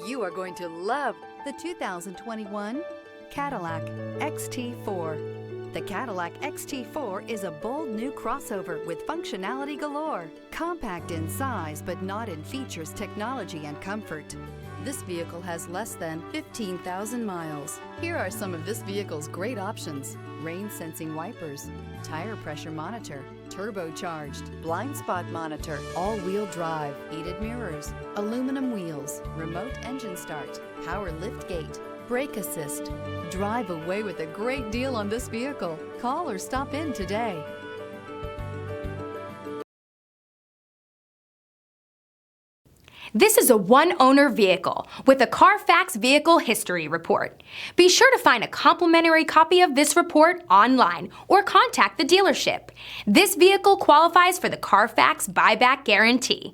You are going to love the 2021 Cadillac XT4. The Cadillac XT4 is a bold new crossover with functionality galore. Compact in size, but not in features, technology, and comfort. This vehicle has less than 15,000 miles. Here are some of this vehicle's great options: rain sensing wipers, tire pressure monitor, turbocharged, blind spot monitor, all-wheel drive, heated mirrors, aluminum wheels, remote engine start, power lift gate, brake assist. Drive away with a great deal on this vehicle. Call or stop in today. This is a one-owner vehicle with a Carfax Vehicle History Report. Be sure to find a complimentary copy of this report online or contact the dealership. This vehicle qualifies for the Carfax Buyback Guarantee.